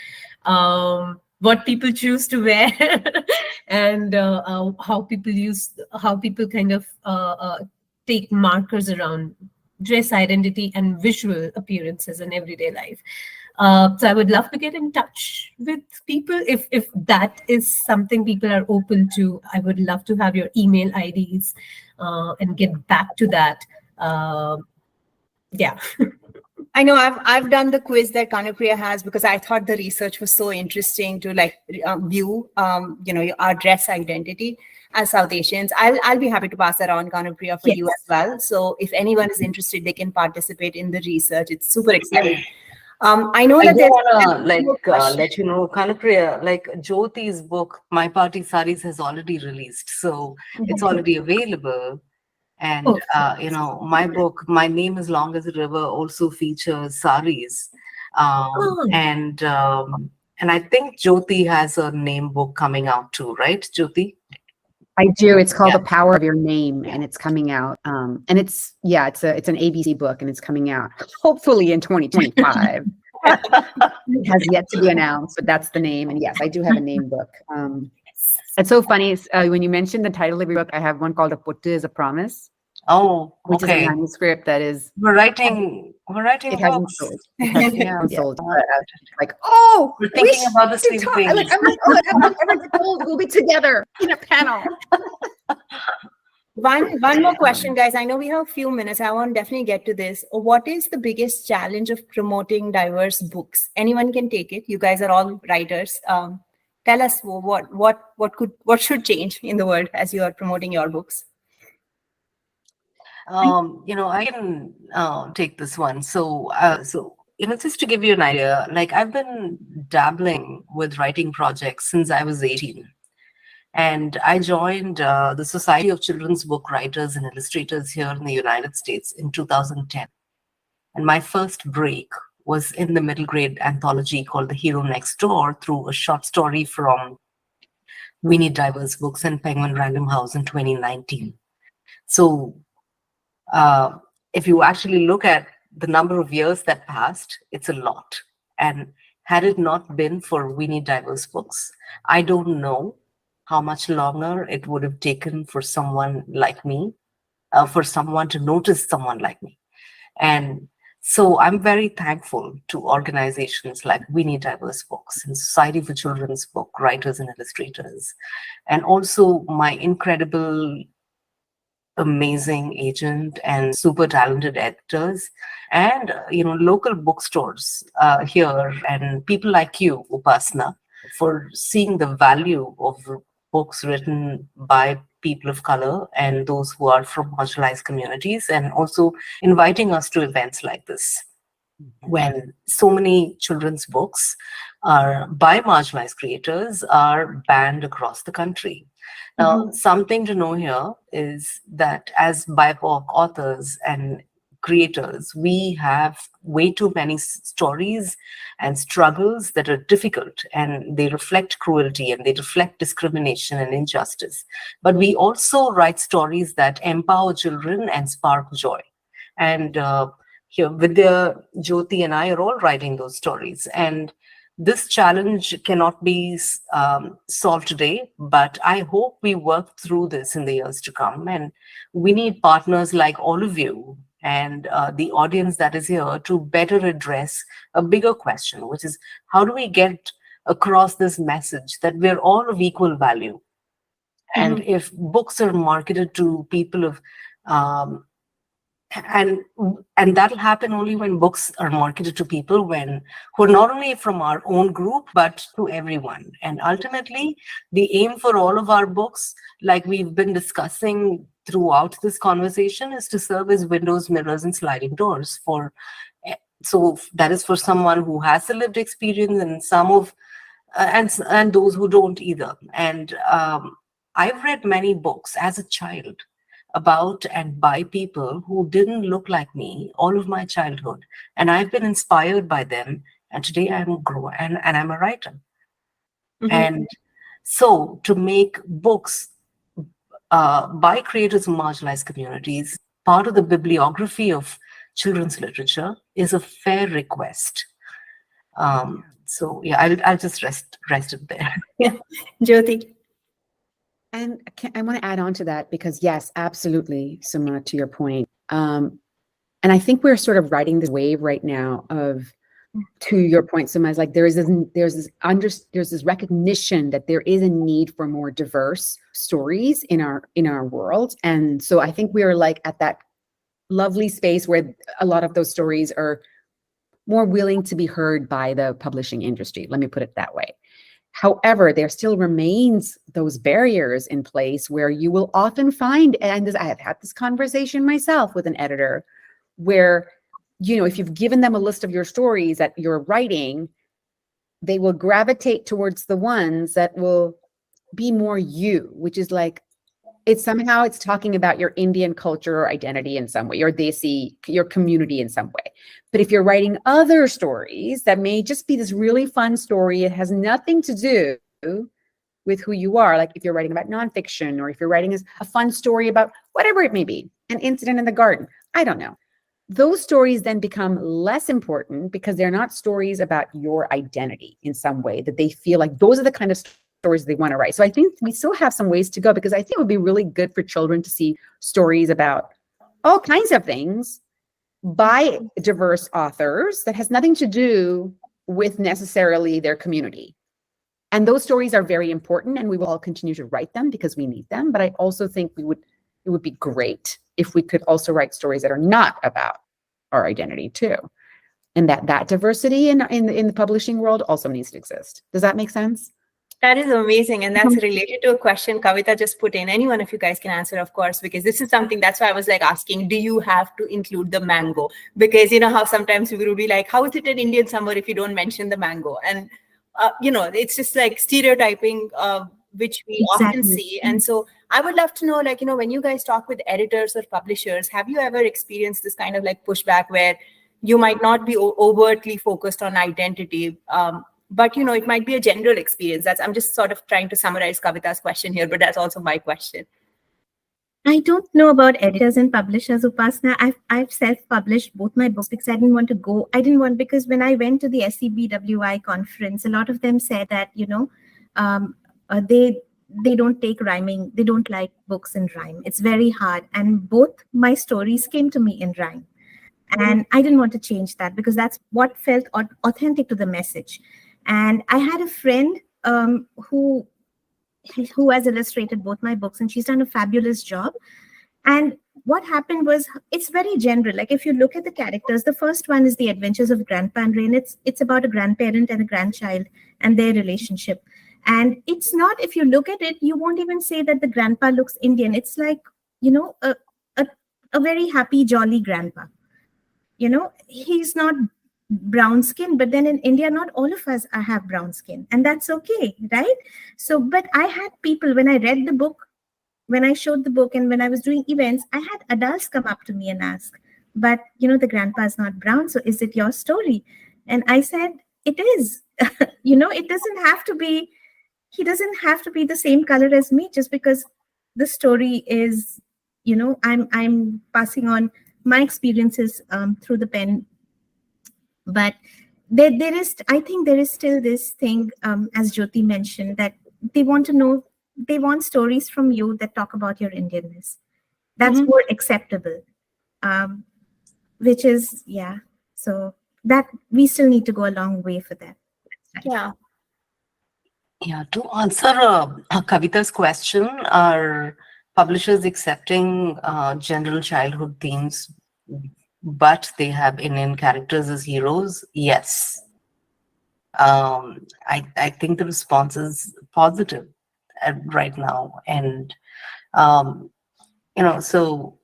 what people choose to wear and how people kind of take markers around dress identity and visual appearances in everyday life. So I would love to get in touch with people. If that is something people are open to, I would love to have your email IDs and get back to that. Yeah. I know I've done the quiz that Kanupriya has, because I thought the research was so interesting to like view our dress identity as South Asians. I'll be happy to pass that on, Kanupriya, for you as well. So if anyone is interested, they can participate in the research. It's super exciting. I know that there's let you know, Kanupriya, like Jyoti's book, My Party Saris, has already released, so it's already available. And my book, My Name is Long as a River, also features saris. And I think Jyoti has a name book coming out too, right, Jyoti? I do. It's called The Power of Your Name, and it's coming out. And it's an ABC book, and it's coming out hopefully in 2025. It has yet to be announced, but that's the name. And yes, I do have a name book. It's so funny when you mentioned the title of your book. I have one called A Puttu is a Promise. Oh, which is a manuscript that is we're writing. It hasn't sold. It hasn't sold. Like, we're thinking about the same thing. I'm like, oh, ever get told we'll be together in a panel. One more question, guys. I know we have a few minutes. I want to definitely get to this. What is the biggest challenge of promoting diverse books? Anyone can take it. You guys are all writers. Tell us what should change in the world as you are promoting your books. I can take this one. So, just to give you an idea, like I've been dabbling with writing projects since I was 18. And I joined the Society of Children's Book Writers and Illustrators here in the United States in 2010. And my first break was in the middle grade anthology called The Hero Next Door through a short story from We Need Diverse Books and Penguin Random House in 2019. So if you actually look at the number of years that passed, it's a lot. And had it not been for We Need Diverse Books, I don't know how much longer it would have taken for someone like me, for someone to notice someone like me. And so I'm very thankful to organizations like We Need Diverse Books and Society for Children's Book Writers and Illustrators, and also my incredible, amazing agent and super talented editors, and local bookstores here, and people like you, Upasna, for seeing the value of books written by people of color and those who are from marginalized communities, and also inviting us to events like this, when so many children's books are by marginalized creators are banned across the country. Now, something to know here is that as BIPOC authors and creators, we have way too many stories and struggles that are difficult, and they reflect cruelty and they reflect discrimination and injustice. But we also write stories that empower children and spark joy. And here, Vidya, Jyoti, and I are all writing those stories. And this challenge cannot be solved today, but I hope we work through this in the years to come. And we need partners like all of you and the audience that is here to better address a bigger question, which is how do we get across this message that we're all of equal value? And if books are marketed to people of and that'll happen only when books are marketed to people who are not only from our own group, but to everyone. And ultimately, the aim for all of our books, like we've been discussing throughout this conversation, is to serve as windows, mirrors, and sliding doors so that is for someone who has a lived experience, and some of and those who don't either. And I've read many books as a child about and by people who didn't look like me all of my childhood, and I've been inspired by them, and today I'm a writer. And so to make books by creators of marginalized communities part of the bibliography of children's literature is a fair request. So yeah, I'll just rest it there. Yeah, Jyoti. And I want to add on to that, because yes, absolutely, Suma, to your point. And I think we're sort of riding this wave right now of, to your point, Suma, is like there's this recognition that there is a need for more diverse stories in our world. And so I think we are like at that lovely space where a lot of those stories are more willing to be heard by the publishing industry. Let me put it that way. However, there still remains those barriers in place where you will often find, and I have had this conversation myself with an editor, where, if you've given them a list of your stories that you're writing, they will gravitate towards the ones that will be more you, which is like, it's talking about your Indian culture or identity in some way, your Desi, your community in some way. But if you're writing other stories that may just be this really fun story, it has nothing to do with who you are. Like if you're writing about nonfiction, or if you're writing a fun story about whatever it may be, an incident in the garden, I don't know. Those stories then become less important because they're not stories about your identity in some way, that they feel like those are the kind of stories they want to write. So I think we still have some ways to go, because I think it would be really good for children to see stories about all kinds of things by diverse authors that has nothing to do with necessarily their community. And those stories are very important, and we will all continue to write them because we need them. But I also think it it would be great if we could also write stories that are not about our identity too. And that diversity in the publishing world also needs to exist. Does that make sense? That is amazing. And that's related to a question Kavita just put in. Any one of you guys can answer, of course, because this is something, that's why I was like asking, do you have to include the mango? Because you know how sometimes people will be like, how is it an Indian summer if you don't mention the mango? And, it's just like stereotyping, which we often see. And so I would love to know, like, when you guys talk with editors or publishers, have you ever experienced this kind of like pushback where you might not be overtly focused on identity, but it might be a general experience? I'm just sort of trying to summarize Kavita's question here, but that's also my question. I don't know about editors and publishers, Upasna. I've self-published both my books because I didn't want, because when I went to the SEBWI conference, a lot of them said that, they don't take rhyming. They don't like books in rhyme. It's very hard. And both my stories came to me in rhyme. And I didn't want to change that because that's what felt authentic to the message. And I had a friend who has illustrated both my books, and she's done a fabulous job. And what happened was, it's very general. Like if you look at the characters, the first one is The Adventures of Grandpa and Rain. It's about a grandparent and a grandchild and their relationship. And it's not, if you look at it, you won't even say that the grandpa looks Indian. It's like, a very happy, jolly grandpa. He's not brown skin, but then in India, not all of us have brown skin, and that's okay, right? So, but I had people, when I read the book, when I showed the book, and when I was doing events, I had adults come up to me and ask, but the grandpa is not brown, so is it your story? And I said, it is. It doesn't have to be, he doesn't have to be the same color as me just because the story is, I'm passing on my experiences through the pen. But there is, I think there is still this thing, as Jyoti mentioned, that they want to know, they want stories from you that talk about your Indianness. That's more acceptable, which is, so that we still need to go a long way for that. Yeah. Yeah, to answer Kavita's question, are publishers accepting general childhood themes, but they have Indian characters as heroes? Yes. I think the response is positive right now. And, so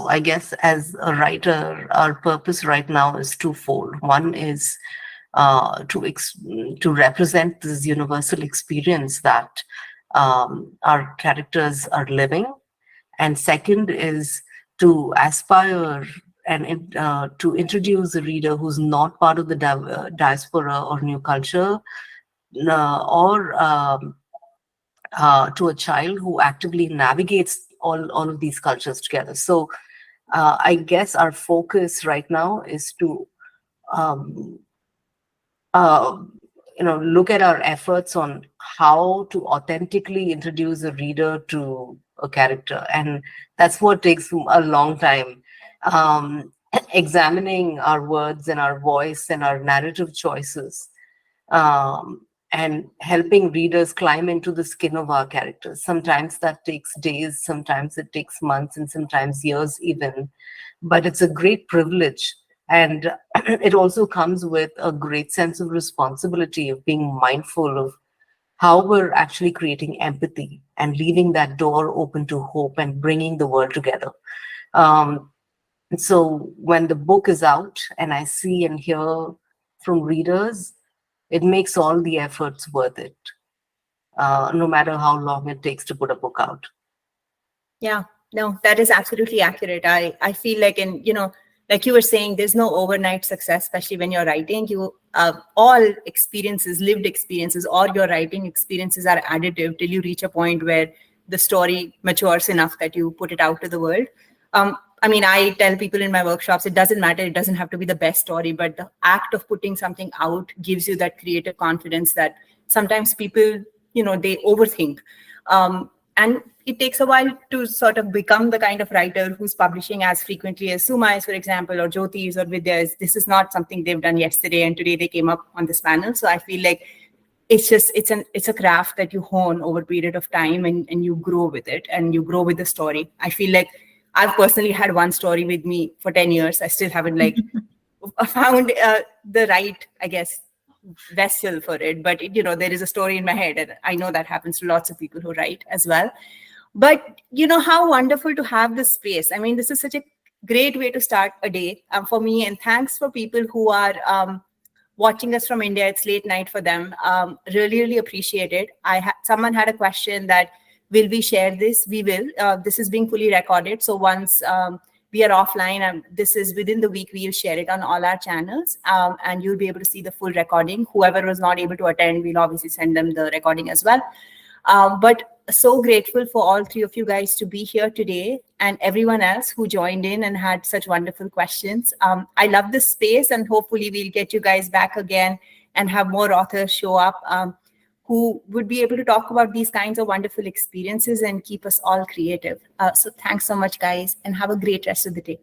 I guess as a writer, our purpose right now is twofold. One is to represent this universal experience that our characters are living. And second is to aspire and to introduce the reader who's not part of the diaspora or new culture, or to a child who actively navigates all of these cultures together. So I guess our focus right now is to look at our efforts on how to authentically introduce a reader to a character. And that's what takes a long time. Examining our words and our voice and our narrative choices, and helping readers climb into the skin of our characters. Sometimes that takes days, sometimes it takes months, and sometimes years even. But it's a great privilege. And it also comes with a great sense of responsibility of being mindful of how we're actually creating empathy and leaving that door open to hope and bringing the world together. And so when the book is out and I see and hear from readers, it makes all the efforts worth it, no matter how long it takes to put a book out. Yeah, no, that is absolutely accurate. I feel like like you were saying, there's no overnight success, especially when you're writing. All experiences, lived experiences, or your writing experiences are additive till you reach a point where the story matures enough that you put it out to the world. I tell people in my workshops, it doesn't matter. It doesn't have to be the best story, but the act of putting something out gives you that creative confidence that sometimes people, they overthink. And it takes a while to sort of become the kind of writer who's publishing as frequently as Suma is, for example, or Jyoti is, or Vidya is. This is not something they've done yesterday and today they came up on this panel. So I feel like it's a craft that you hone over a period of time, and you grow with it, and you grow with the story. I feel like I've personally had one story with me for 10 years. I still haven't like found the right, I guess, vessel for it. But there is a story in my head, and I know that happens to lots of people who write as well. But how wonderful to have this space. I mean, this is such a great way to start a day for me. And thanks for people who are watching us from India. It's late night for them. Really, really appreciate it. Someone had a question that, will we share this? We will. This is being fully recorded. So once we are offline, this is within the week, we'll share it on all our channels, and you'll be able to see the full recording. Whoever was not able to attend, we'll obviously send them the recording as well. But so grateful for all three of you guys to be here today, and everyone else who joined in and had such wonderful questions. I love this space, and hopefully we'll get you guys back again and have more authors show up who would be able to talk about these kinds of wonderful experiences and keep us all creative. So thanks so much, guys, and have a great rest of the day.